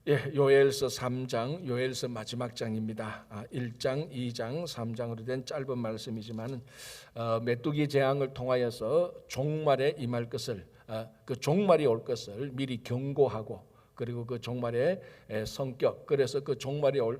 예, 요엘서 3장, 요엘서 마지막 장입니다. 1장, 2장, 3장으로 된 짧은 말씀이지만 메뚜기 재앙을 통하여서 종말에 임할 것을, 그 종말이 올 것을 미리 경고하고, 그리고 그 종말의 성격, 그래서 그 종말이 올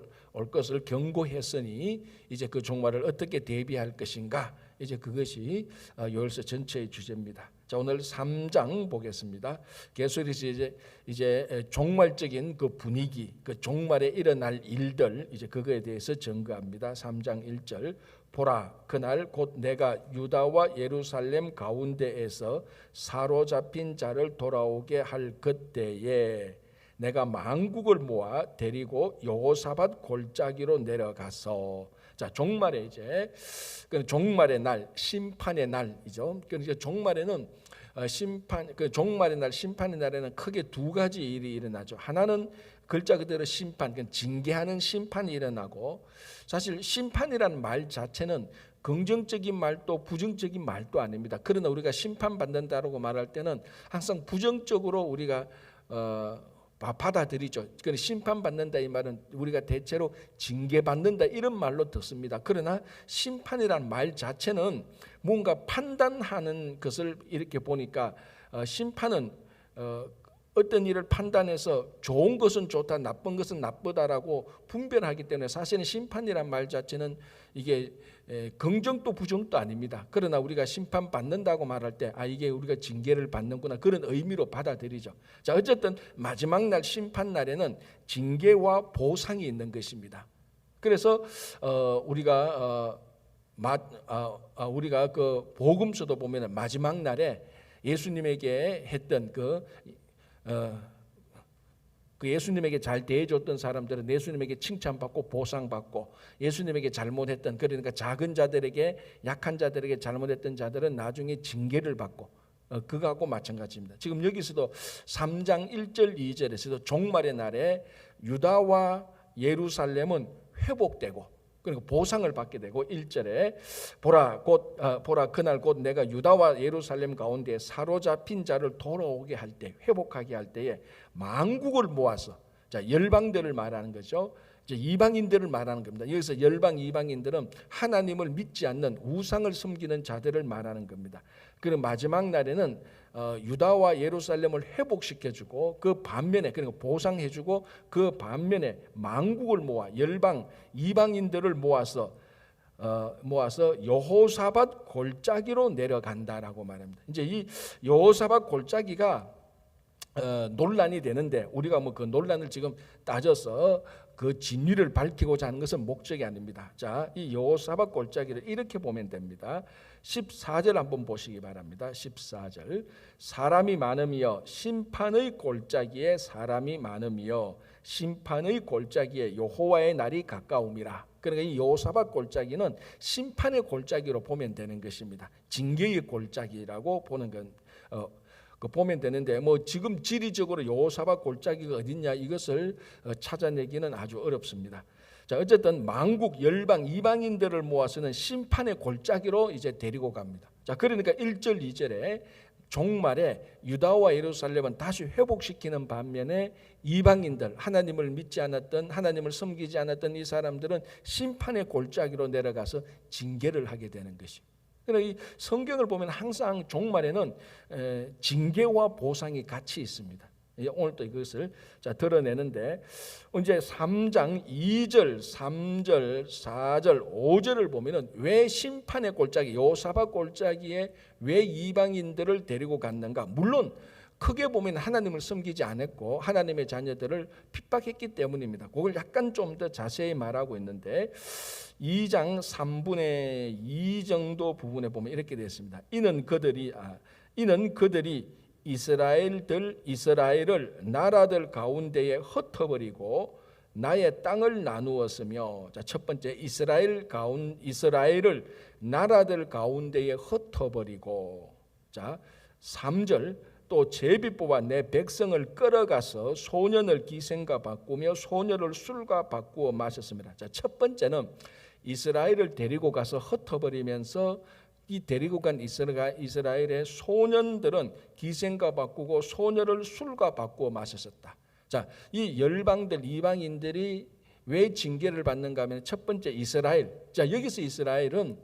것을 경고했으니 이제 그 종말을 어떻게 대비할 것인가, 이제 그것이 요엘서 전체의 주제입니다. 자, 오늘 3장 보겠습니다. 계속해서 이제 종말적인 그 분위기, 그 종말에 일어날 일들, 이제 그거에 대해서 증거합니다. 3장 1절, 보라, 그날 곧 내가 유다와 예루살렘 가운데에서 사로잡힌 자를 돌아오게 할 그때에 내가 만국을 모아 데리고 여호사밧 골짜기로 내려가서, 자, 종말에 이제 종말의 날, 심판의 날이죠. 그러니까 종말에는 그 종말의 날, 심판의 날에는 크게 두 가지 일이 일어나죠. 하나는 글자 그대로 심판, 그러니까 징계하는 심판이 일어나고, 사실 심판이라는 말 자체는 긍정적인 말도 부정적인 말도 아닙니다. 그러나 우리가 심판받는다라고 말할 때는 항상 부정적으로 우리가 받아들이죠. 그러니까 심판받는다 이 말은 우리가 대체로 징계받는다 이런 말로 듣습니다. 그러나 심판이라는 말 자체는 뭔가 판단하는 것을 이렇게 보니까 심판은 어떤 일을 판단해서 좋은 것은 좋다, 나쁜 것은 나쁘다라고 분별하기 때문에 사실은 심판이란 말 자체는 이게 긍정도 부정도 아닙니다. 그러나 우리가 심판받는다고 말할 때 이게 우리가 징계를 받는구나, 그런 의미로 받아들이죠. 자, 어쨌든 마지막 날 심판 날에는 징계와 보상이 있는 것입니다. 그래서 우리가 그 복음서도 보면 마지막 날에 예수님에게 했던 그 예수님에게 잘 대해줬던 사람들은 예수님에게 칭찬받고 보상받고, 예수님에게 잘못했던, 그러니까 작은 자들에게, 약한 자들에게 잘못했던 자들은 나중에 징계를 받고, 그거하고 마찬가지입니다. 지금 여기서도 3장 1절 2절에서도 종말의 날에 유다와 예루살렘은 회복되고, 그리고 보상을 받게 되고, 1절에 보라 그날 곧 내가 유다와 예루살렘 가운데 사로잡힌 자를 돌아오게 할 때, 회복하게 할 때에 만국을 모아서, 자, 열방들을 말하는 거죠. 이제 이방인들을 말하는 겁니다. 여기서 열방 이방인들은 하나님을 믿지 않는 우상을 섬기는 자들을 말하는 겁니다. 그리고 마지막 날에는 유다와 예루살렘을 회복시켜주고, 그 반면에, 그러니까 보상해주고, 그 반면에 만국을 모아 열방 이방인들을 모아서 여호사밧 골짜기로 내려간다라고 말합니다. 이제 이 여호사밧 골짜기가 논란이 되는데, 우리가 뭐 그 논란을 지금 따져서 그 진위를 밝히고자 하는 것은 목적이 아닙니다. 자, 이 여호사밧 골짜기를 이렇게 보면 됩니다. 14절 한번 보시기 바랍니다. 14절, 사람이 많음이여 심판의 골짜기에 사람이 많음이여 심판의 골짜기에 여호와의 날이 가까움이라. 그러니까 이 여호사밧 골짜기는 심판의 골짜기로 보면 되는 것입니다. 징계의 골짜기라고 보면 되는데, 뭐 지금 지리적으로 여호사밧 골짜기가 어딨냐 이것을 찾아내기는 아주 어렵습니다. 자, 어쨌든 만국 열방 이방인들을 모아서는 심판의 골짜기로 이제 데리고 갑니다. 자, 그러니까 1절 2절에 종말에 유다와 예루살렘은 다시 회복시키는 반면에 이방인들, 하나님을 믿지 않았던, 하나님을 섬기지 않았던 이 사람들은 심판의 골짜기로 내려가서 징계를 하게 되는 것입니다. 그러나 이 성경을 보면 항상 종말에는 징계와 보상이 같이 있습니다. 오늘 또 이것을 드러내는데, 이제 3장 2절, 3절, 4절, 5절을 보면은 왜 심판의 골짜기, 여호사밧 골짜기에 왜 이방인들을 데리고 갔는가? 물론 크게 보면 하나님을 섬기지 않았고 하나님의 자녀들을 핍박했기 때문입니다. 그걸 약간 좀 더 자세히 말하고 있는데, 2장 3분의 2 정도 부분에 보면 이렇게 되어 있습니다. 이는 그들이 이스라엘을 나라들 가운데에 흩어버리고 나의 땅을 나누었으며, 자, 첫 번째 이스라엘을 나라들 가운데에 흩어버리고, 자, 3절, 또 제비 뽑아 내 백성을 끌어가서 소년을 기생과 바꾸며 소녀를 술과 바꾸어 마셨습니다. 자, 첫 번째는 이스라엘을 데리고 가서 흩어버리면서 이 데리고 간 이스라엘의 소년들은 기생과 바꾸고 소녀를 술과 바꾸어 마셨었다. 자, 이 열방들 이방인들이 왜 징계를 받는가 하면 첫 번째 이스라엘. 자, 여기서 이스라엘은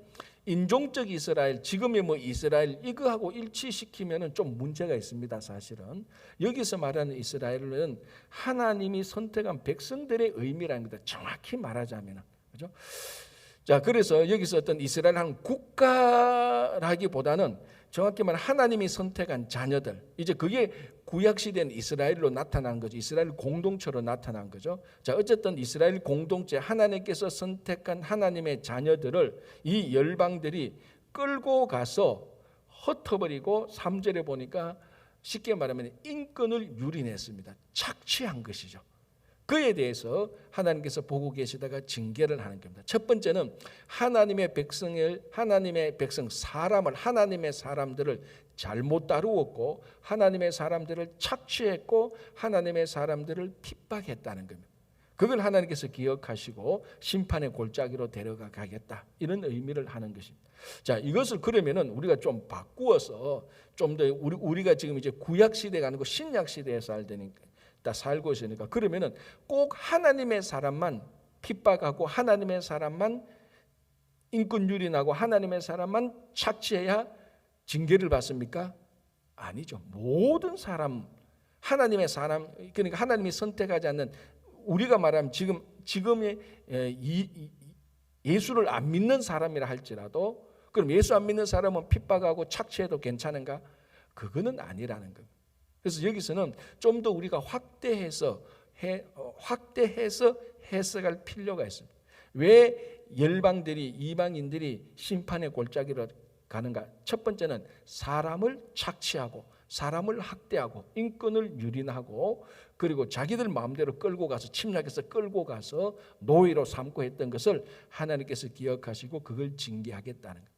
인종적 이스라엘, 지금의 뭐 이스라엘 이거하고 일치시키면은 좀 문제가 있습니다. 사실은 여기서 말하는 이스라엘은 하나님이 선택한 백성들의 의미라는 거다. 정확히 말하자면은, 그죠? 자, 그래서 여기서 어떤 이스라엘 한 국가라기보다는 정확히 말하면 하나님이 선택한 자녀들. 이제 그게 구약 시대는 이스라엘로 나타난 거죠. 이스라엘 공동체로 나타난 거죠. 자, 어쨌든 이스라엘 공동체, 하나님께서 선택한 하나님의 자녀들을 이 열방들이 끌고 가서 흩어버리고 3절에 보니까 쉽게 말하면 인권을 유린했습니다. 착취한 것이죠. 그에 대해서 하나님께서 보고 계시다가 징계를 하는 겁니다. 첫 번째는 하나님의 백성 사람을, 하나님의 사람들을 잘못 다루었고 하나님의 사람들을 착취했고 하나님의 사람들을 핍박했다는 겁니다. 그걸 하나님께서 기억하시고 심판의 골짜기로 데려가 가겠다, 이런 의미를 하는 것입니다. 자, 이것을 그러면은 우리가 좀 바꾸어서 좀 더 우리가 지금 이제 구약 시대가 아니고 신약 시대에 살고 있으니까, 그러면은 꼭 하나님의 사람만 핍박하고 하나님의 사람만 인권 유린하고 하나님의 사람만 착취해야 징계를 받습니까? 아니죠. 모든 사람, 하나님의 사람, 그러니까 하나님이 선택하지 않는, 우리가 말하면 지금의 예수를 안 믿는 사람이라 할지라도, 그럼 예수 안 믿는 사람은 핍박하고 착취해도 괜찮은가? 그거는 아니라는 겁니다. 그래서 여기서는 좀 더 우리가 확대해서 해석할 필요가 있습니다. 왜 열방들이, 이방인들이 심판의 골짜기로 가는가? 첫 번째는 사람을 착취하고 사람을 학대하고 인권을 유린하고 그리고 자기들 마음대로 끌고 가서 침략해서 끌고 가서 노예로 삼고 했던 것을 하나님께서 기억하시고 그걸 징계하겠다는 거예요.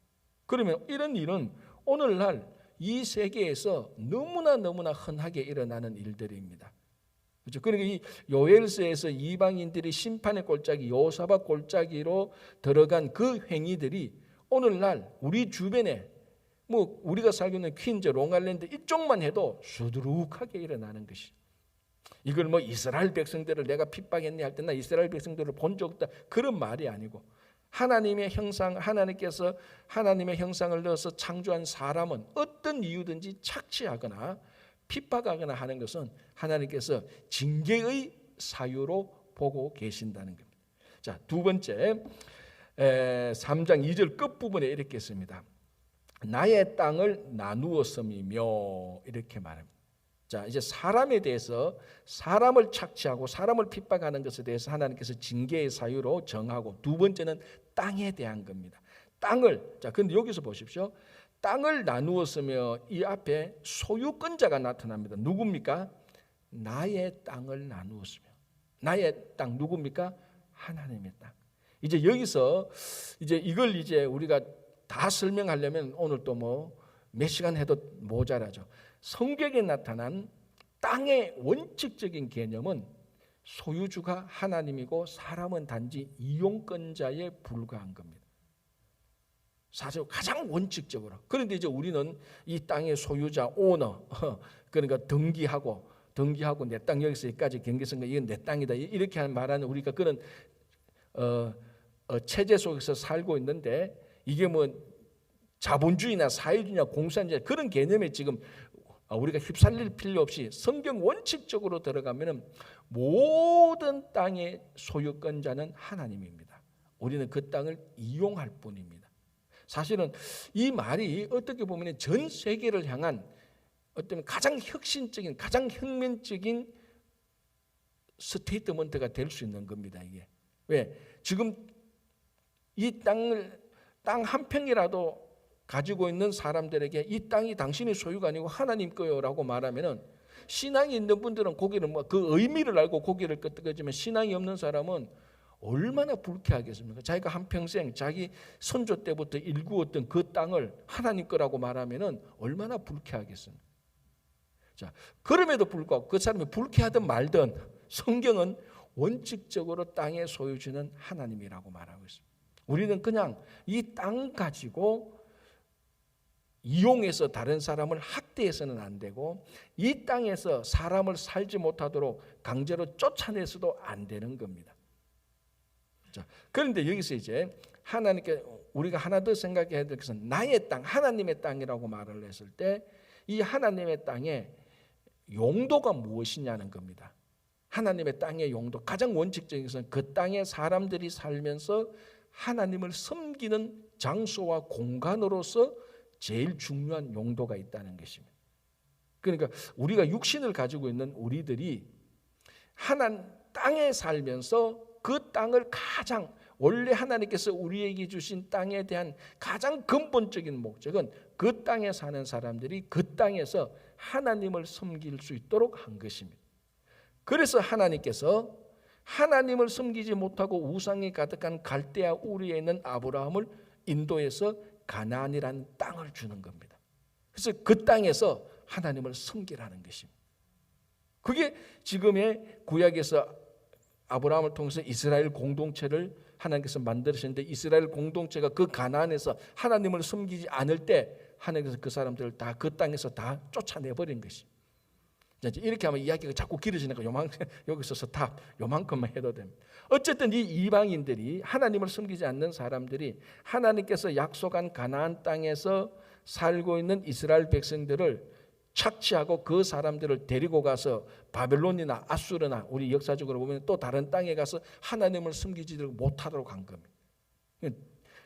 그러면 이런 일은 오늘날 이 세계에서 너무나 흔하게 일어나는 일들입니다. 그렇죠? 그러니까 이 요엘서에서 이방인들이 심판의 골짜기, 여호사밧 골짜기로 들어간 그 행위들이 오늘날 우리 주변에, 뭐 우리가 살고 있는 퀸즈, 롱아일랜드 이쪽만 해도 수두룩하게 일어나는 것이. 이걸 뭐 이스라엘 백성들을 내가 핍박했니 할 때 나 이스라엘 백성들을 본 적 없다, 그런 말이 아니고, 하나님의 형상, 하나님께서 하나님의 형상을 넣어서 창조한 사람은 어떤 이유든지 착취하거나 핍박하거나 하는 것은 하나님께서 징계의 사유로 보고 계신다는 겁니다. 자, 두 번째, 3장 2절 끝부분에 이렇게 씁니다. 나의 땅을 나누었음이며, 이렇게 말합니다. 자, 이제 사람에 대해서, 사람을 착취하고 사람을 핍박하는 것에 대해서 하나님께서 징계의 사유로 정하고, 두 번째는 땅에 대한 겁니다. 땅을, 자, 근데 여기서 보십시오. 땅을 나누었으며, 이 앞에 소유권자가 나타납니다. 누굽니까? 나의 땅을 나누었으며. 나의 땅 누굽니까? 하나님의 땅. 이제 여기서 이제 이걸 이제 우리가 다 설명하려면 오늘 또 뭐 몇 시간 해도 모자라죠. 성경에 나타난 땅의 원칙적인 개념은 소유주가 하나님이고 사람은 단지 이용권자에 불과한 겁니다. 사실 가장 원칙적으로. 그런데 이제 우리는 이 땅의 소유자, 오너, 그러니까 등기하고 내 땅 여기서 여기까지 경계선거 이건 내 땅이다, 이렇게 말하는 우리가 그런 체제 속에서 살고 있는데, 이게 뭐 자본주의나 사회주의나 공산주의 그런 개념에 지금 우리가 휩쓸릴 필요 없이 성경 원칙적으로 들어가면 모든 땅의 소유권자는 하나님입니다. 우리는 그 땅을 이용할 뿐입니다. 사실은 이 말이 어떻게 보면 전 세계를 향한 어떤 가장 혁신적인, 가장 혁명적인 스테이트먼트가 될 수 있는 겁니다. 이게 왜? 지금 이 땅을, 땅 한 평이라도 가지고 있는 사람들에게 이 땅이 당신의 소유가 아니고 하나님 거요라고 말하면은, 신앙이 있는 분들은 고개를 그 의미를 알고 고개를 끄덕이지만 신앙이 없는 사람은 얼마나 불쾌하겠습니까? 자기가 한평생 자기 선조 때부터 일구었던 그 땅을 하나님 거라고 말하면은 얼마나 불쾌하겠습니까? 자, 그럼에도 불구하고 그 사람이 불쾌하든 말든 성경은 원칙적으로 땅의 소유주는 하나님이라고 말하고 있습니다. 우리는 그냥 이 땅 가지고 이용해서 다른 사람을 학대해서는 안 되고 이 땅에서 사람을 살지 못하도록 강제로 쫓아내서도 안 되는 겁니다. 자, 그런데 여기서 이제 하나님께 우리가 하나 더 생각해야 될 것은 나의 땅, 하나님의 땅이라고 말을 했을 때 이 하나님의 땅의 용도가 무엇이냐는 겁니다. 하나님의 땅의 용도, 가장 원칙적인 것은 그 땅에 사람들이 살면서 하나님을 섬기는 장소와 공간으로서 제일 중요한 용도가 있다는 것입니다. 그러니까 우리가 육신을 가지고 있는 우리들이 땅에 살면서 그 땅을 가장 원래 하나님께서 우리에게 주신 땅에 대한 가장 근본적인 목적은 그 땅에 사는 사람들이 그 땅에서 하나님을 섬길 수 있도록 한 것입니다. 그래서 하나님께서 하나님을 섬기지 못하고 우상이 가득한 갈대아 우리에 있는 아브라함을 인도해서 가나안이라는 땅을 주는 겁니다. 그래서 그 땅에서 하나님을 섬기라는 것입니다. 그게 지금의 구약에서 아브라함을 통해서 이스라엘 공동체를 하나님께서 만드셨는데 이스라엘 공동체가 그 가나안에서 하나님을 섬기지 않을 때 하나님께서 그 사람들을 다 그 땅에서 다 쫓아내버린 것입니다. 이렇게 하면 이야기가 자꾸 길어지니까 여기서 스탑 요만큼만 해도 됩니다. 어쨌든 이 이방인들이 하나님을 섬기지 않는 사람들이 하나님께서 약속한 가나안 땅에서 살고 있는 이스라엘 백성들을 착취하고 그 사람들을 데리고 가서 바벨론이나 아수르나 우리 역사적으로 보면 또 다른 땅에 가서 하나님을 섬기지 못하도록 한 겁니다.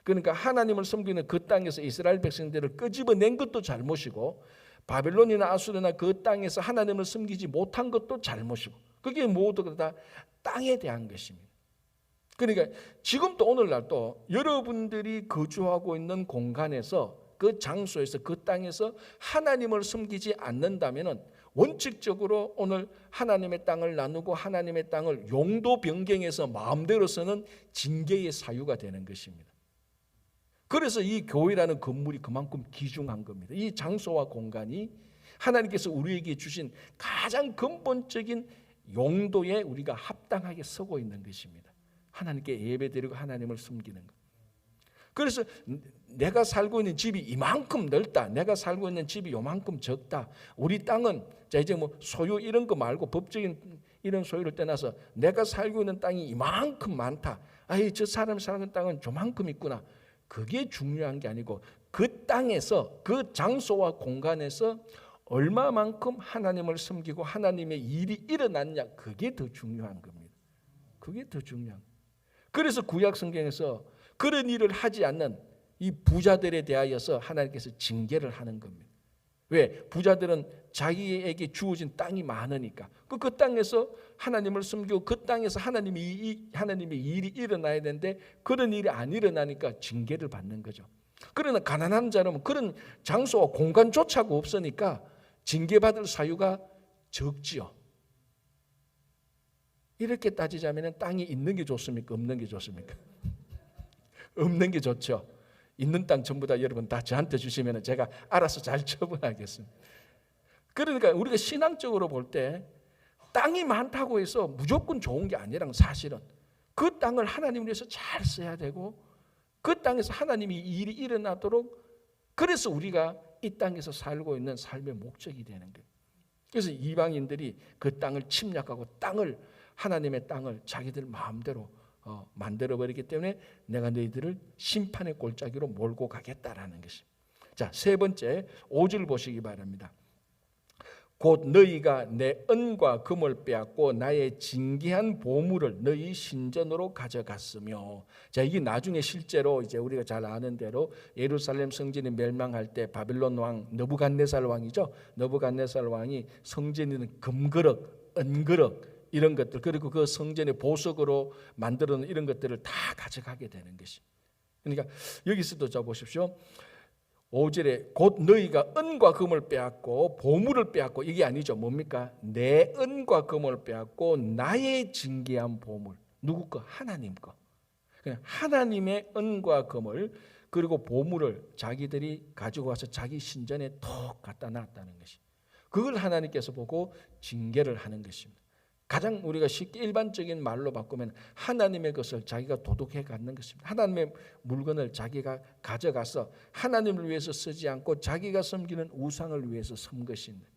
그러니까 하나님을 섬기는 그 땅에서 이스라엘 백성들을 끄집어낸 것도 잘못이고 바벨론이나 아수르나 그 땅에서 하나님을 섬기지 못한 것도 잘못이고 그게 모두 다 땅에 대한 것입니다. 그러니까 지금도 오늘날도 여러분들이 거주하고 있는 공간에서 그 장소에서 그 땅에서 하나님을 섬기지 않는다면 원칙적으로 오늘 하나님의 땅을 나누고 하나님의 땅을 용도 변경해서 마음대로 쓰는 징계의 사유가 되는 것입니다. 그래서 이 교회라는 건물이 그만큼 귀중한 겁니다. 이 장소와 공간이 하나님께서 우리에게 주신 가장 근본적인 용도에 우리가 합당하게 서고 있는 것입니다. 하나님께 예배드리고 하나님을 섬기는 것. 그래서 내가 살고 있는 집이 이만큼 넓다. 내가 살고 있는 집이 요만큼 적다. 우리 땅은 자 이제 뭐 소유 이런 거 말고 법적인 이런 소유를 떠나서 내가 살고 있는 땅이 이만큼 많다. 아이 저 사람이 사는 땅은 저만큼 있구나. 그게 중요한 게 아니고 그 땅에서 그 장소와 공간에서 얼마만큼 하나님을 섬기고 하나님의 일이 일어났냐 그게 더 중요한 겁니다. 그게 더 중요한. 그래서 구약 성경에서 그런 일을 하지 않는 이 부자들에 대하여서 하나님께서 징계를 하는 겁니다. 왜? 부자들은 자기에게 주어진 땅이 많으니까 그 땅에서 하나님을 섬기고 그 땅에서 하나님의 일이 일어나야 되는데 그런 일이 안 일어나니까 징계를 받는 거죠. 그러나 가난한 자는 그런 장소와 공간조차가 없으니까 징계받을 사유가 적지요. 이렇게 따지자면 땅이 있는 게 좋습니까? 없는 게 좋습니까? 없는 게 좋죠. 있는 땅 전부 다 여러분 다 저한테 주시면 제가 알아서 잘 처분하겠습니다. 그러니까 우리가 신앙적으로 볼 때 땅이 많다고 해서 무조건 좋은 게 아니라 사실은 그 땅을 하나님을 위해서 잘 써야 되고 그 땅에서 하나님이 일이 일어나도록 그래서 우리가 이 땅에서 살고 있는 삶의 목적이 되는 거예요. 그래서 이방인들이 그 땅을 침략하고 하나님의 땅을 자기들 마음대로 만들어버리기 때문에 내가 너희들을 심판의 골짜기로 몰고 가겠다라는 것입니다. 자, 세 번째 5절 보시기 바랍니다. 곧 너희가 내 은과 금을 빼앗고 나의 진귀한 보물을 너희 신전으로 가져갔으며. 자, 이게 나중에 실제로 이제 우리가 잘 아는 대로 예루살렘 성전이 멸망할 때 바빌론 왕 느부갓네살 왕이죠. 느부갓네살 왕이 성전에 있는 금그릇, 은그릇 이런 것들 그리고 그 성전의 보석으로 만들어 놓은 이런 것들을 다 가져가게 되는 것이. 그러니까 여기서도 자 보십시오. 5절에 곧 너희가 은과 금을 빼앗고 보물을 빼앗고 이게 아니죠. 뭡니까? 내 은과 금을 빼앗고 나의 진귀한 보물. 누구 거? 하나님 거. 그냥 하나님의 은과 금을 그리고 보물을 자기들이 가지고 와서 자기 신전에 톡 갖다 놨다는 것이. 그걸 하나님께서 보고 징계를 하는 것입니다. 가장 우리가 쉽게 일반적인 말로 바꾸면 하나님의 것을 자기가 도둑해 갖는 것입니다. 하나님의 물건을 자기가 가져가서 하나님을 위해서 쓰지 않고 자기가 섬기는 우상을 위해서 쓴 것입니다.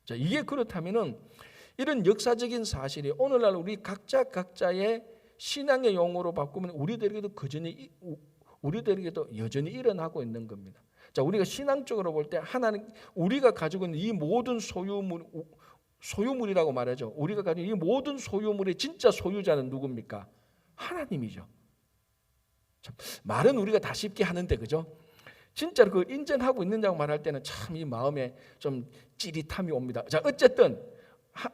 자, 이게 그렇다면은 이런 역사적인 사실이 오늘날 우리 각자의 신앙의 용어로 바꾸면 우리들에게도 여전히 일어나고 있는 겁니다. 자, 우리가 신앙적으로 볼 때 하나님, 우리가 가지고 있는 이 모든 소유물이라고 말하죠. 우리가 가지고 있는 이 모든 소유물의 진짜 소유자는 누굽니까? 하나님이죠. 참, 말은 우리가 다 쉽게 하는데, 그죠? 진짜로 그 인정하고 있느냐고 말할 때는 참 이 마음에 좀 찌릿함이 옵니다. 자, 어쨌든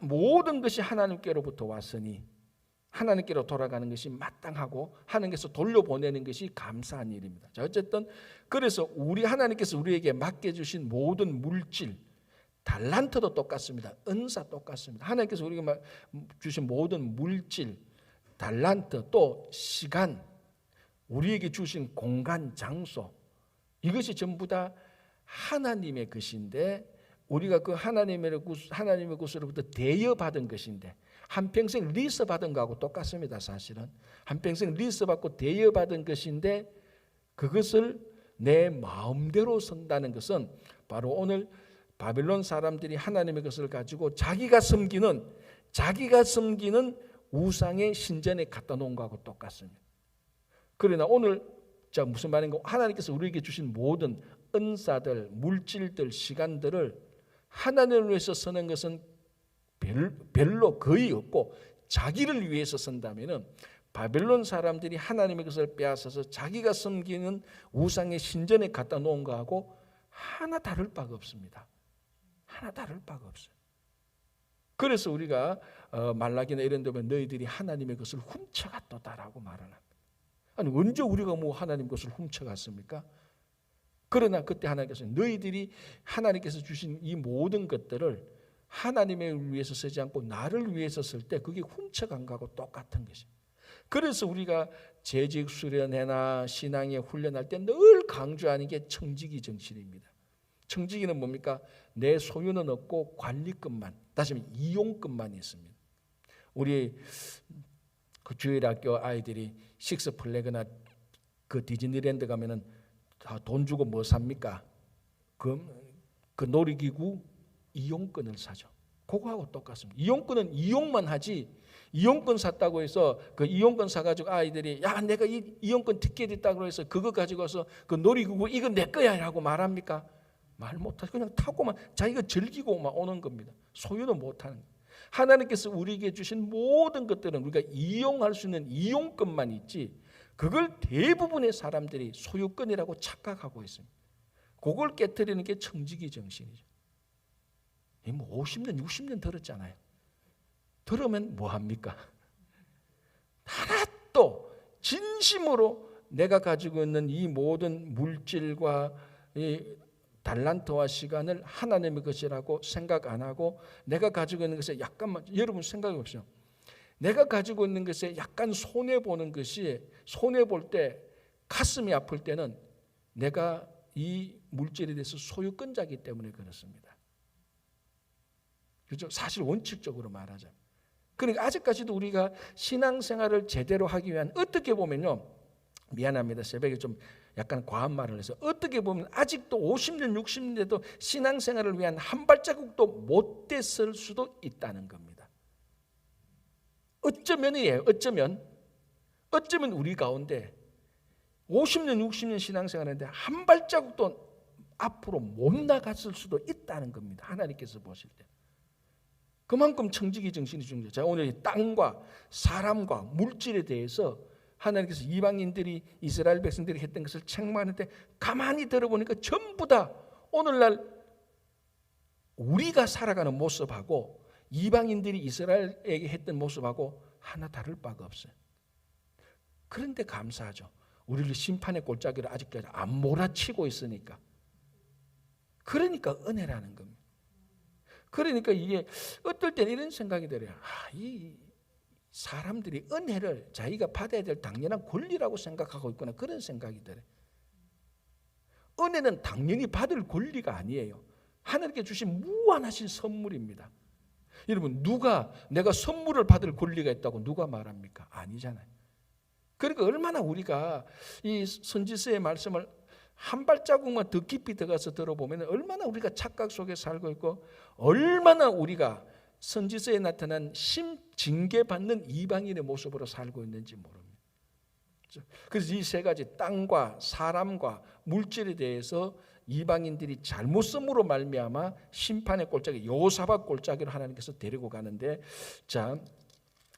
모든 것이 하나님께로부터 왔으니 하나님께로 돌아가는 것이 마땅하고 하나님께서 돌려보내는 것이 감사한 일입니다. 자, 어쨌든 그래서 하나님께서 우리에게 맡겨주신 모든 물질, 달란트도 똑같습니다. 은사 똑같습니다. 하나님께서 우리에게 주신 모든 물질, 달란트, 또 시간, 우리에게 주신 공간, 장소, 이것이 전부 다 하나님의 것인데 우리가 그 하나님의 것으로부터 대여받은 것인데 한평생 리스 받은 거하고 똑같습니다. 사실은 한평생 리스 받고 대여받은 것인데 그것을 내 마음대로 쓴다는 것은 바로 오늘 바벨론 사람들이 하나님의 것을 가지고 자기가 섬기는 우상의 신전에 갖다 놓은 거하고 똑같습니다. 그러나 오늘 자, 무슨 말인가? 하나님께서 우리에게 주신 모든 은사들, 물질들, 시간들을 하나님을 위해서 쓰는 것은 별로 거의 없고 자기를 위해서 쓴다면은 바벨론 사람들이 하나님의 것을 빼앗아서 자기가 섬기는 우상의 신전에 갖다 놓은 거하고 하나 다를 바가 없습니다. 하나 다를 바가 없어요. 그래서 우리가 말라기나 이런 데 보면 너희들이 하나님의 것을 훔쳐갔도다라고 말을 합니다. 아니 언제 우리가 뭐 하나님 것을 훔쳐갔습니까? 그러나 그때 하나님께서 너희들이 하나님께서 주신 이 모든 것들을 하나님을 위해서 쓰지 않고 나를 위해서 쓸 때 그게 훔쳐간 거하고 똑같은 것입니다. 그래서 우리가 재직 수련회나 신앙에 훈련할 때 늘 강조하는 게 청지기 정신입니다. 청지기는 뭡니까? 내 소유는 없고 관리권만, 다시 말하면 이용권만 있습니다. 우리 그 주일학교 아이들이 식스플래그나 그 디즈니랜드 가면은 다 돈 주고 뭐 삽니까? 그 놀이기구 이용권을 사죠. 그거하고 똑같습니다. 이용권은 이용만 하지, 이용권 샀다고 해서 그 이용권 사가지고 아이들이 야 내가 이 이용권 티켓 있다고 해서 그거 가지고 와서 그 놀이기구 이거 내 거야 라고 말합니까? 말 못하죠. 그냥 타고만 자기가 즐기고만 오는 겁니다. 소유는 못하는 거예요. 하나님께서 우리에게 주신 모든 것들은 우리가 이용할 수 있는 이용권만 있지 그걸 대부분의 사람들이 소유권이라고 착각하고 있습니다. 그걸 깨트리는 게 청지기 정신이죠. 뭐 50년, 60년 들었잖아요. 들으면 뭐합니까? 하나도 진심으로 내가 가지고 있는 이 모든 물질과 이 달란트와 시간을 하나님의 것이라고 생각 안 하고 내가 가지고 있는 것에 약간만, 여러분 생각해 보십시오. 내가 가지고 있는 것에 약간 손해보는 것이 손해볼 때 가슴이 아플 때는 내가 이 물질에 대해서 소유권자이기 때문에 그렇습니다. 그렇죠? 사실 원칙적으로 말하자면. 그러니까 아직까지도 우리가 신앙생활을 제대로 하기 위한 어떻게 보면요. 미안합니다. 새벽에 좀 약간 과한 말을 해서 어떻게 보면 아직도 50년, 60년대도 신앙생활을 위한 한 발자국도 못 됐을 수도 있다는 겁니다. 어쩌면이에요. 어쩌면 우리 가운데 50년, 60년 신앙생활인데 한 발자국도 앞으로 못 나갔을 수도 있다는 겁니다. 하나님께서 보실 때. 그만큼 청지기 정신이 중요해요. 자, 오늘 이 땅과 사람과 물질에 대해서 하나님께서 이방인들이 이스라엘 백성들이 했던 것을 책망하는데 가만히 들어보니까 전부 다 오늘날 우리가 살아가는 모습하고 이방인들이 이스라엘에게 했던 모습하고 하나 다를 바가 없어요. 그런데 감사하죠. 우리를 심판의 골짜기로 아직까지 안 몰아치고 있으니까. 그러니까 은혜라는 겁니다. 그러니까 이게 어떨 때는 이런 생각이 들어요. 이 사람들이 은혜를 자기가 받아야 될 당연한 권리라고 생각하고 있구나. 그런 생각이 들어요. 은혜는 당연히 받을 권리가 아니에요. 하나님께 주신 무한하신 선물입니다. 여러분, 누가 내가 선물을 받을 권리가 있다고 누가 말합니까? 아니잖아요. 그러니까 얼마나 우리가 이 선지서의 말씀을 한 발자국만 더 깊이 들어가서 들어보면 얼마나 우리가 착각 속에 살고 있고 얼마나 우리가 선지서에 나타난 징계받는 이방인의 모습으로 살고 있는지 모릅니다. 그래서 이 세 가지, 땅과 사람과 물질에 대해서 이방인들이 잘못 쓴으로 말미암아 심판의 골짜기, 여호사밧 골짜기로 하나님께서 데리고 가는데, 자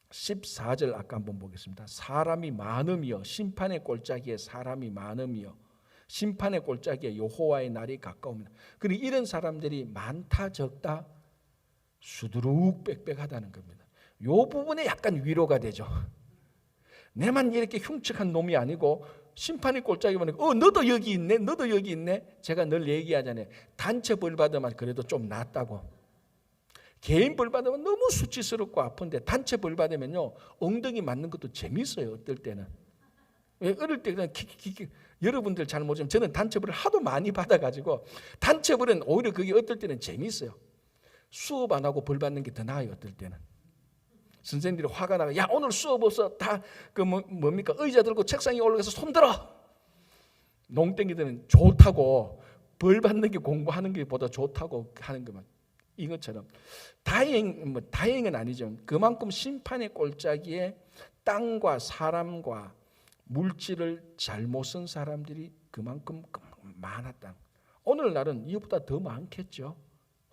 14절 아까 한번 보겠습니다. 사람이 많음이여, 심판의 골짜기에 사람이 많음이여, 심판의 골짜기에 여호와의 날이 가까웁니다. 그리고 이런 사람들이 많다 적다 수두룩 빽빽하다는 겁니다. 이 부분에 약간 위로가 되죠. 내만 이렇게 흉측한 놈이 아니고 심판의 골짜기 보니까 너도 여기 있네, 너도 여기 있네. 제가 늘 얘기하잖아요. 단체 벌 받으면 그래도 좀 낫다고. 개인 벌 받으면 너무 수치스럽고 아픈데 단체 벌 받으면요 엉덩이 맞는 것도 재밌어요. 어떨 때는. 왜 어릴 때 그냥 여러분들 잘 모르지만 저는 단체 벌을 하도 많이 받아가지고 단체 벌은 오히려 그게 어떨 때는 재밌어요. 수업 안 하고 벌 받는 게 더 나아요. 어떨 때는. 선생님들이 화가 나가, 야 오늘 수업 없어, 다 뭡니까 의자 들고 책상에 올라가서 손 들어. 농땡이들은 좋다고, 벌 받는 게 공부하는 게 보다 좋다고 하는 것만. 이것처럼 다행은 아니죠. 그만큼 심판의 골짜기에 땅과 사람과 물질을 잘못 쓴 사람들이 그만큼 많았다. 오늘날은 이것보다 더 많겠죠.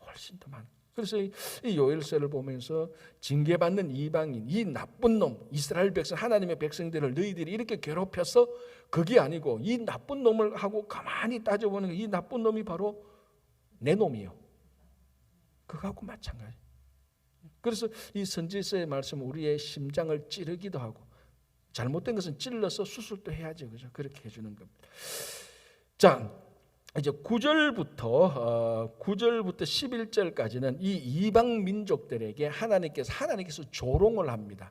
훨씬 더 많. 그래서 이 요엘서를 보면서 징계받는 이방인, 이 나쁜 놈, 이스라엘 백성, 하나님의 백성들을 너희들이 이렇게 괴롭혀서 그게 아니고 이 나쁜 놈을 하고 가만히 따져보는 이 나쁜 놈이 바로 내 놈이에요. 그거하고 마찬가지. 그래서 이 선지서의 말씀은 우리의 심장을 찌르기도 하고 잘못된 것은 찔러서 수술도 해야죠. 그죠? 그렇게 해주는 겁니다. 자, 이제 9절부터 11절까지는 이 이방 민족들에게 하나님께서 조롱을 합니다.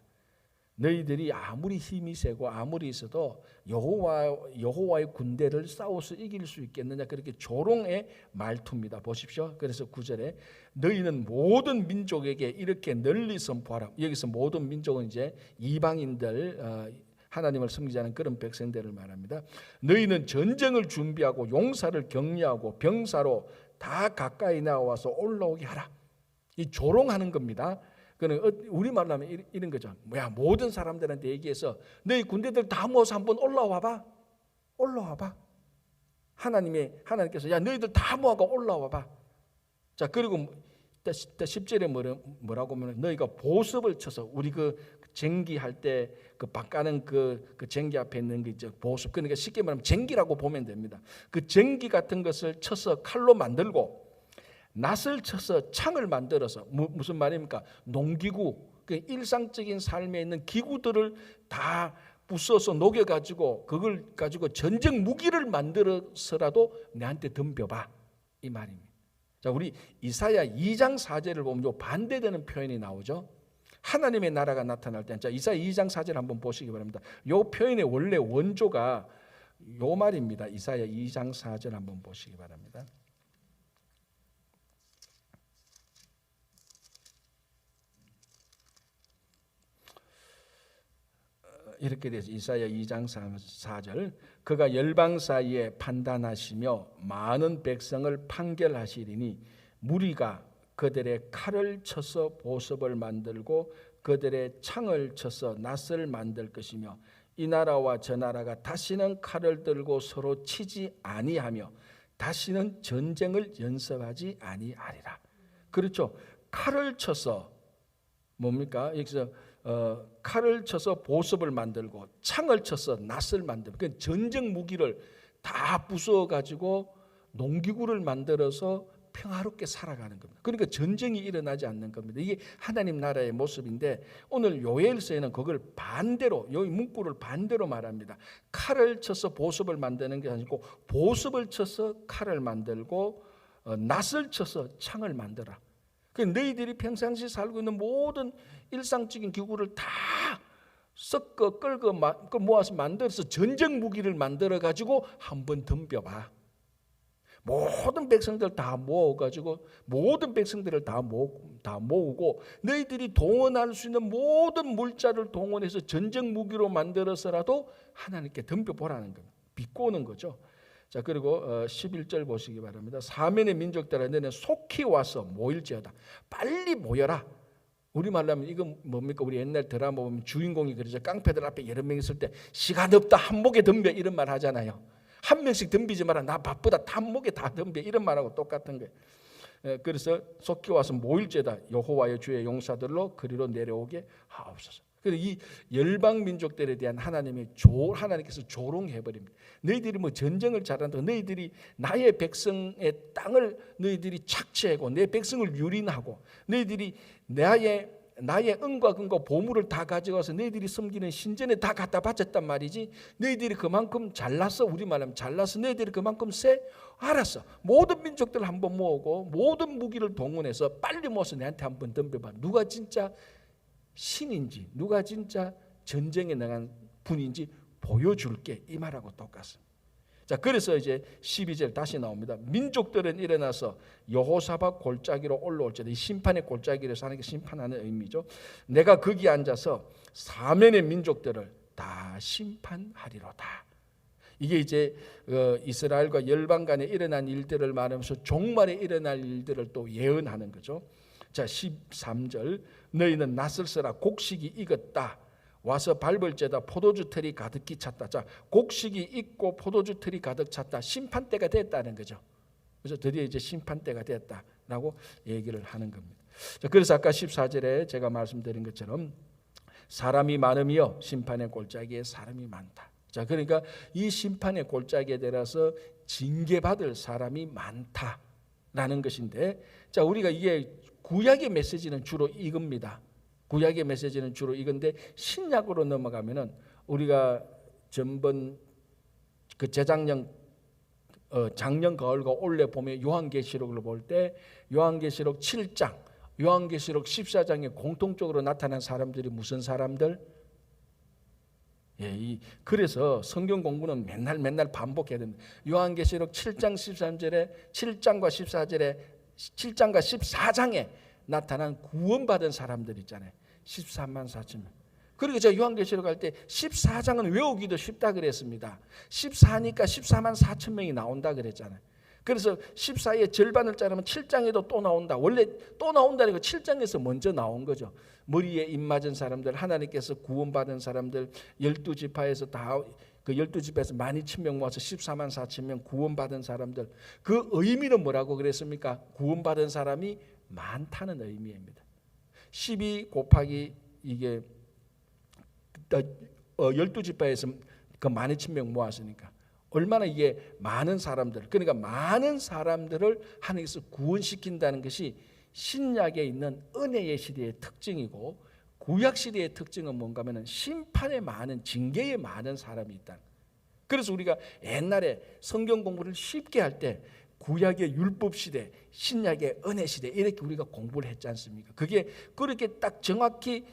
너희들이 아무리 힘이 세고 아무리 있어도 여호와의 군대를 싸워서 이길 수 있겠느냐, 그렇게 조롱의 말투입니다. 보십시오. 그래서 9절에 너희는 모든 민족에게 이렇게 널리 선포하라. 여기서 모든 민족은 이제 이방인들, 하나님을 섬기지 않은 그런 백성들을 말합니다. 너희는 전쟁을 준비하고 용사를 격려하고 병사로 다 가까이 나와서 올라오게 하라. 이 조롱하는 겁니다. 우리말로 하면 이런 거죠. 모든 사람들한테 얘기해서 너희 군대들 다 모아서 한번 올라와봐. 하나님께서 야 너희들 다 모아가 올라와봐. 자, 그리고 10절에 뭐라고 하면 너희가 보습을 쳐서, 우리 그 쟁기할 때 그 밭가는 그 쟁기 앞에 있는 게 이제 보습, 그러니까 쉽게 말하면 쟁기라고 보면 됩니다. 그 쟁기 같은 것을 쳐서 칼로 만들고 낫을 쳐서 창을 만들어서, 무슨 말입니까? 농기구, 그 일상적인 삶에 있는 기구들을 다 부숴서 녹여가지고 그걸 가지고 전쟁 무기를 만들어서라도 내한테 덤벼봐, 이 말입니다. 자, 우리 이사야 2장 4절을 보면 요 반대되는 표현이 나오죠. 하나님의 나라가 나타날 때, 자 이사야 2장 4절 한번 보시기 바랍니다. 요 표현의 원래 원조가 요 말입니다. 이사야 2장 4절 한번 보시기 바랍니다. 이렇게 돼서 이사야 2장 4절, 그가 열방 사이에 판단하시며 많은 백성을 판결하시리니 무리가 그들의 칼을 쳐서 보습을 만들고 그들의 창을 쳐서 낫을 만들 것이며 이 나라와 저 나라가 다시는 칼을 들고 서로 치지 아니하며 다시는 전쟁을 연습하지 아니하리라. 그렇죠. 칼을 쳐서 뭡니까? 여기서 칼을 쳐서 보습을 만들고 창을 쳐서 낫을 만들고, 그러니까 전쟁 무기를 다 부숴 가지고 농기구를 만들어서 평화롭게 살아가는 겁니다. 그러니까 전쟁이 일어나지 않는 겁니다. 이게 하나님 나라의 모습인데 오늘 요엘서에는 그걸 반대로, 여기 문구를 반대로 말합니다. 칼을 쳐서 보습을 만드는 게 아니고 보습을 쳐서 칼을 만들고 낫을 쳐서 창을 만들어라. 너희들이 평상시 살고 있는 모든 일상적인 기구를 다 섞어 끌고 모아서 만들어서 전쟁 무기를 만들어 가지고 한번 덤벼봐. 모든 백성들 다 모아가지고 모든 백성들을 다 모으고 너희들이 동원할 수 있는 모든 물자를 동원해서 전쟁 무기로 만들어서라도 하나님께 덤벼보라는 겁니다. 비꼬는 거죠. 자, 그리고 11절 보시기 바랍니다. 사면의 민족들아 너희는 속히 와서 모일지어다. 빨리 모여라. 우리말로 하면 이건 뭡니까? 우리 옛날 드라마 보면 주인공이 그러죠. 깡패들 앞에 여러 명 있을 때 시간 없다 한목에 덤벼 이런 말 하잖아요. 한 명씩 덤비지 마라. 나 바쁘다. 한목에 다 덤벼. 이런 말하고 똑같은 거예요. 그래서 속히 와서 모일지어다. 여호와의 주의 용사들로 그리로 내려오게 하옵소서. 그래서 이 열방 민족들에 대한 하나님께서 조롱해버립니다. 너희들이 뭐 전쟁을 잘한다. 너희들이 나의 백성의 땅을 너희들이 착취하고 내 백성을 유린하고 너희들이 나의 은과 금과 보물을 다 가져가서 너희들이 섬기는 신전에 다 갖다 바쳤단 말이지. 너희들이 그만큼 잘났어. 우리말하면 잘났어. 너희들이 그만큼 세. 알았어. 모든 민족들 한번 모으고 모든 무기를 동원해서 빨리 모아서 내한테 한번 덤벼봐. 누가 진짜 신인지 누가 진짜 전쟁에 나간 분인지 보여줄게. 이 말하고 똑같습니다. 자, 그래서 이제 12절 다시 나옵니다. 민족들은 일어나서 여호사밧 골짜기로 올라올지어다. 이 심판의 골짜기에서 하나님께 심판하는 의미죠. 내가 거기 앉아서 사면의 민족들을 다 심판하리로다. 이게 이제 이스라엘과 열방 간에 일어난 일들을 말하면서 종말에 일어날 일들을 또 예언하는 거죠. 자, 13절 너희는 낯을 써라. 곡식이 익었다. 와서 밟을 때다. 포도주 틀이 가득히 찼다. 자, 곡식이 익고 포도주 틀이 가득 찼다. 심판 때가 됐다는 거죠. 그래서 드디어 이제 심판 때가 됐다라고 얘기를 하는 겁니다. 자, 그래서 아까 14절에 제가 말씀드린 것처럼 사람이 많으며 심판의 골짜기에 사람이 많다. 자, 그러니까 이 심판의 골짜기에 대해서 징계받을 사람이 많다라는 것인데, 자, 우리가 이게 구약의 메시지는 주로 이겁니다. 구약의 메시지는 주로 이건데 신약으로 넘어가면은 우리가 전번 그 재작년 작년 가을과 올해 봄에 요한계시록을 볼 때 요한계시록 7장, 요한계시록 14장에 공통적으로 나타난 사람들이 무슨 사람들? 그래서 성경 공부는 맨날 반복해야 됩니다. 요한계시록 7장 13절에 7장과 14절에 7장과 14장에 나타난 구원받은 사람들 있잖아요. 13만 4천 명. 그리고 제가 요한계시록 갈 때 14장은 외우기도 쉽다 그랬습니다. 14니까 14만 4천 명이 나온다 그랬잖아요. 그래서 14의 절반을 자르면 7장에도 또 나온다. 원래 또 나온다니까 7장에서 먼저 나온 거죠. 머리에 입 맞은 사람들, 하나님께서 구원받은 사람들, 12지파에서 다 그 12지파에서 12,000명 모아서 14만 4천 명 구원받은 사람들. 그 의미는 뭐라고 그랬습니까? 구원받은 사람이 많다는 의미입니다. 12 곱하기 이게 12지파에서 그 12,000명 모았으니까 얼마나 이게 많은 사람들, 그러니까 많은 사람들을 하나님께서 구원시킨다는 것이 신약에 있는 은혜의 시대의 특징이고, 구약 시대의 특징은 뭔가 하면 심판에 많은, 징계에 많은 사람이 있다. 그래서 우리가 옛날에 성경 공부를 쉽게 할 때 구약의 율법 시대, 신약의 은혜 시대 이렇게 우리가 공부를 했지 않습니까? 그게 그렇게 딱 정확히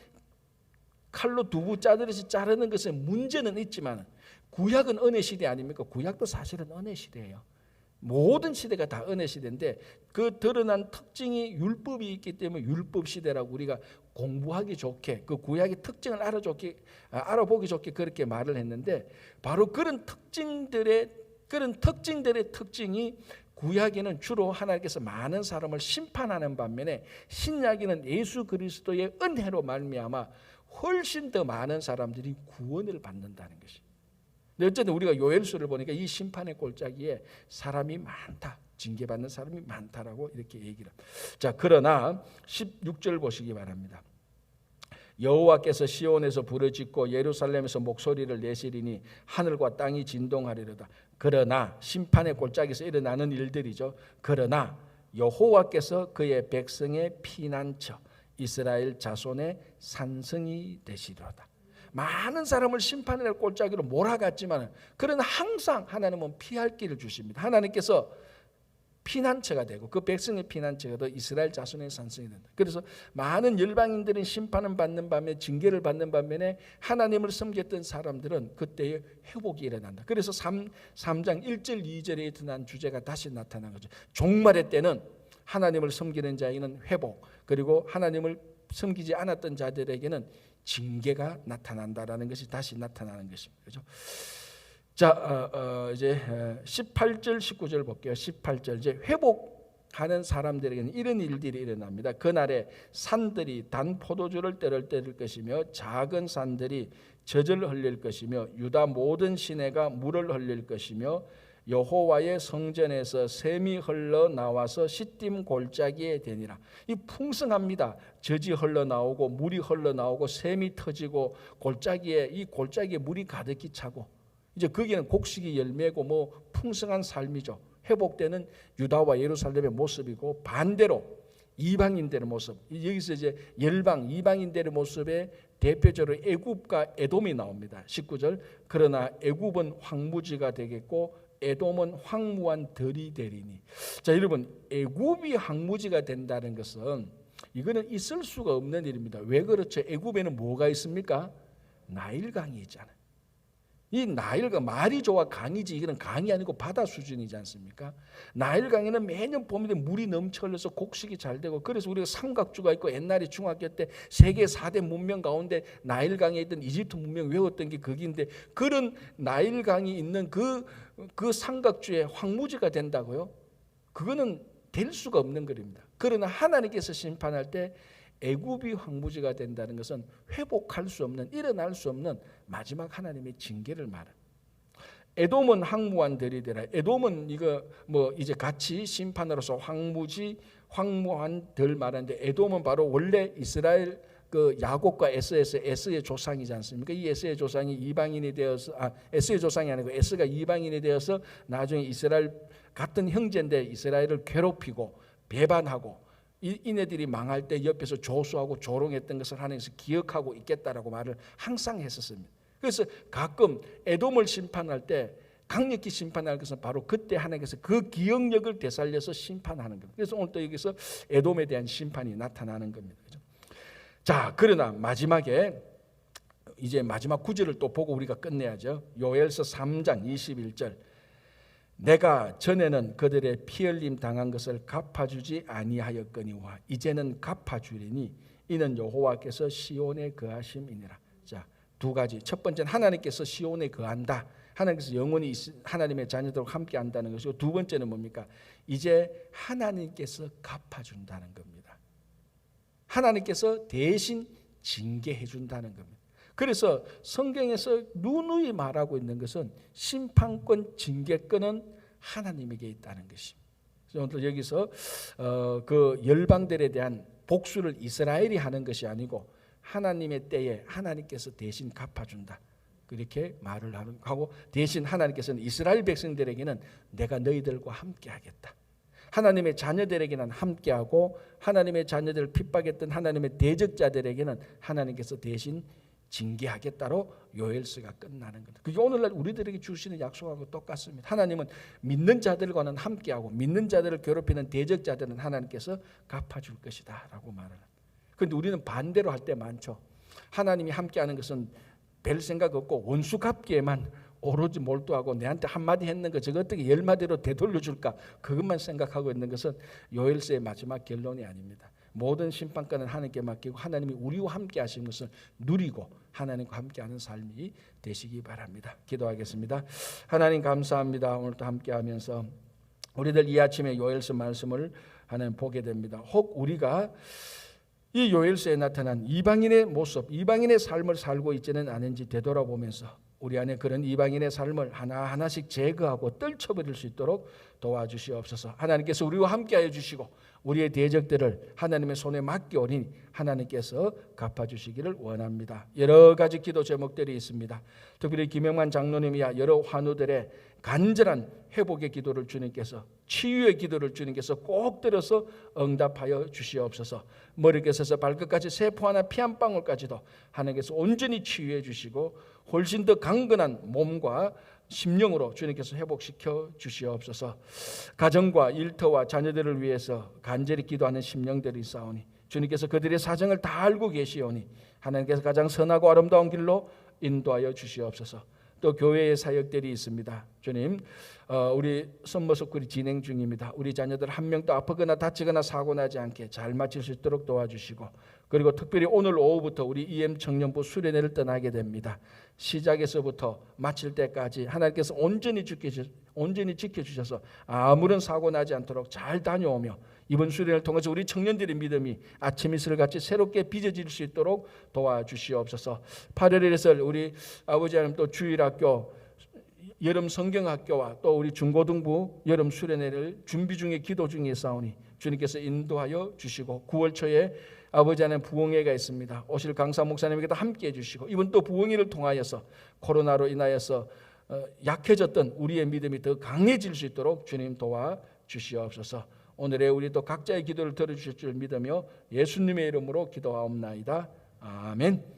칼로 두부 짜듯이 자르는 것에 문제는 있지만 구약은 은혜 시대 아닙니까? 구약도 사실은 은혜 시대예요. 모든 시대가 다 은혜 시대인데 그 드러난 특징이 율법이 있기 때문에 율법 시대라고 우리가 공부하기 좋게, 그 구약의 특징을 알아보기 좋게 그렇게 말을 했는데, 바로 그런 특징들의 특징이 구약에는 주로 하나님께서 많은 사람을 심판하는 반면에 신약에는 예수 그리스도의 은혜로 말미암아 훨씬 더 많은 사람들이 구원을 받는다는 것이. 근데 어쨌든 우리가 요엘서를 보니까 이 심판의 골짜기에 사람이 많다, 징계받는 사람이 많다라고 이렇게 얘기를. 자, 그러나 16절 보시기 바랍니다. 여호와께서 시온에서 부르짖고 예루살렘에서 목소리를 내시리니 하늘과 땅이 진동하리로다. 그러나 심판의 골짜기에서 일어나는 일들이죠. 그러나 여호와께서 그의 백성의 피난처 이스라엘 자손의 산성이 되시리로다. 많은 사람을 심판의 골짜기로 몰아갔지만 그러나 항상 하나님은 피할 길을 주십니다. 하나님께서 피난처가 되고 그 백성의 피난처가 더 이스라엘 자손의 산성이 된다. 그래서 많은 열방인들은 심판을 받는 반면에 징계를 받는 반면에 하나님을 섬겼던 사람들은 그때에 회복이 일어난다. 그래서 3장 1절 2절에 드러난 주제가 다시 나타난 거죠. 종말의 때는 하나님을 섬기는 자에게는 회복, 그리고 하나님을 섬기지 않았던 자들에게는 징계가 나타난다라는 것이 다시 나타나는 것입니다. 그렇죠? 자, 이제 18절 19절 볼게요. 18절 이제 회복하는 사람들에게는 이런 일들이 일어납니다. 그날에 산들이 단 포도주를 때릴 것이며 작은 산들이 젖을 흘릴 것이며 유다 모든 시내가 물을 흘릴 것이며 여호와의 성전에서 샘이 흘러나와서 시딤 골짜기에 되니라. 이 풍성합니다. 젖이 흘러나오고 물이 흘러나오고 샘이 터지고 이 골짜기에 물이 가득히 차고 이제 거기는 곡식이 열매고 뭐 풍성한 삶이죠. 회복되는 유다와 예루살렘의 모습이고 반대로 이방인들의 모습, 여기서 이제 열방 이방인들의 모습에 대표적으로 애굽과 에돔이 나옵니다. 19절 그러나 애굽은 황무지가 되겠고 에돔은 황무한 들이 되리니. 자, 여러분 애굽이 황무지가 된다는 것은 이거는 있을 수가 없는 일입니다. 왜 그렇죠? 애굽에는 뭐가 있습니까? 나일강이 있잖아요. 이 나일강 말이 좋아 강이지 이거는 강이 아니고 바다 수준이지 않습니까? 나일강에는 매년 봄에 물이 넘쳐 흘러서 곡식이 잘 되고 그래서 우리가 삼각주가 있고 옛날에 중학교 때 세계 4대 문명 가운데 나일강에 있던 이집트 문명 외웠던 게 거기인데 그런 나일강이 있는 그 삼각주에 황무지가 된다고요? 그거는 될 수가 없는 것입니다. 그러나 하나님께서 심판할 때 애굽이 황무지가 된다는 것은 회복할 수 없는 일어날 수 없는 마지막 하나님의 징계를 말합니다. 에돔은 황무한 들이 되라. 에돔은 이거 뭐 이제 같이 심판으로서 황무한 들 말하는데 에돔은 바로 원래 이스라엘 그 야곱과 에스의 조상이지 않습니까? 이 에스의 조상이 이방인이 되어서 에스의 조상이 아니고 에스가 이방인이 되어서 나중에 이스라엘 같은 형제인데 이스라엘을 괴롭히고 배반하고 이네들이 망할 때 옆에서 조수하고 조롱했던 것을 하나님께서 기억하고 있겠다라고 말을 항상 했었습니다. 그래서 가끔 에돔을 심판할 때 강력히 심판할 것은 바로 그때 하나님께서 그 기억력을 되살려서 심판하는 겁니다. 그래서 오늘 또 여기서 에돔에 대한 심판이 나타나는 겁니다. 그렇죠? 자, 그러나 마지막에 이제 마지막 구절을 또 보고 우리가 끝내야죠. 요엘서 3장 21절 내가 전에는 그들의 피 흘림 당한 것을 갚아주지 아니하였거니와 이제는 갚아주리니 이는 여호와께서 시온에 거하심이니라. 자, 두 가지. 첫 번째는 하나님께서 시온에 거한다. 하나님께서 영원히 하나님의 자녀들과 함께 한다는 것이고 두 번째는 뭡니까? 이제 하나님께서 갚아준다는 겁니다. 하나님께서 대신 징계해 준다는 겁니다. 그래서 성경에서 누누이 말하고 있는 것은 심판권, 징계권은 하나님에게 있다는 것입니다. 오늘 여기서 그 열방들에 대한 복수를 이스라엘이 하는 것이 아니고 하나님의 때에 하나님께서 대신 갚아준다. 그렇게 말을 하고 대신 하나님께서는 이스라엘 백성들에게는 내가 너희들과 함께하겠다. 하나님의 자녀들에게는 함께하고 하나님의 자녀들을 핍박했던 하나님의 대적자들에게는 하나님께서 대신 징계하겠다로 요엘서가 끝나는 겁니다. 그게 오늘날 우리들에게 주시는 약속하고 똑같습니다. 하나님은 믿는 자들과는 함께하고 믿는 자들을 괴롭히는 대적자들은 하나님께서 갚아줄 것이다 라고 말을 합니다. 그런데 우리는 반대로 할 때 많죠. 하나님이 함께하는 것은 별 생각 없고 원수 갚기에만 오로지 몰두하고 내한테 한마디 했는 거 저거 어떻게 10마디로 되돌려줄까 그것만 생각하고 있는 것은 요엘서의 마지막 결론이 아닙니다. 모든 심판권은 하나님께 맡기고 하나님이 우리와 함께 하시는 것을 누리고 하나님과 함께하는 삶이 되시기 바랍니다. 기도하겠습니다. 하나님 감사합니다. 오늘도 함께하면서 우리들 이 아침에 요엘서 말씀을 하나님 보게 됩니다. 혹 우리가 이 요엘서에 나타난 이방인의 모습, 이방인의 삶을 살고 있지는 않은지 되돌아보면서 우리 안에 그런 이방인의 삶을 하나하나씩 제거하고 떨쳐버릴 수 있도록 도와주시옵소서. 하나님께서 우리와 함께하여 주시고 우리의 대적들을 하나님의 손에 맡겨오니 하나님께서 갚아주시기를 원합니다. 여러 가지 기도 제목들이 있습니다. 특별히 김영만 장로님이야 여러 환우들의 간절한 회복의 기도를 주님께서 치유의 기도를 주님께서 꼭 들어서 응답하여 주시옵소서. 머리끝에서 발끝까지 세포 하나 피 한 방울까지도 하나님께서 온전히 치유해 주시고 훨씬 더 강건한 몸과 심령으로 주님께서 회복시켜 주시옵소서. 가정과 일터와 자녀들을 위해서 간절히 기도하는 심령들이 있사오니 주님께서 그들의 사정을 다 알고 계시오니 하나님께서 가장 선하고 아름다운 길로 인도하여 주시옵소서. 또 교회의 사역들이 있습니다. 주님, 우리 선모석굴이 진행 중입니다. 우리 자녀들 한 명도 아프거나 다치거나 사고 나지 않게 잘 마칠 수 있도록 도와주시고, 그리고 특별히 오늘 오후부터 우리 EM 청년부 수련회를 떠나게 됩니다. 시작에서부터 마칠 때까지 하나님께서 온전히 지켜주셔서 아무런 사고 나지 않도록 잘 다녀오며, 이번 수련을 통해서 우리 청년들의 믿음이 아침 이슬같이 새롭게 빚어질 수 있도록 도와주시옵소서. 8월 1일 우리 아버지 하나님 또 주일학교, 여름 성경학교와 또 우리 중고등부 여름 수련회를 준비 중에 기도 중에 있사오니 주님께서 인도하여 주시고, 9월 초에 아버지 하나님 부흥회가 있습니다. 오실 강사 목사님에게도 함께해 주시고, 이번 또 부흥회를 통하여서 코로나로 인하여서 약해졌던 우리의 믿음이 더 강해질 수 있도록 주님 도와주시옵소서. 오늘의 우리 또 각자의 기도를 들어주실 줄 믿으며 예수님의 이름으로 기도하옵나이다. 아멘.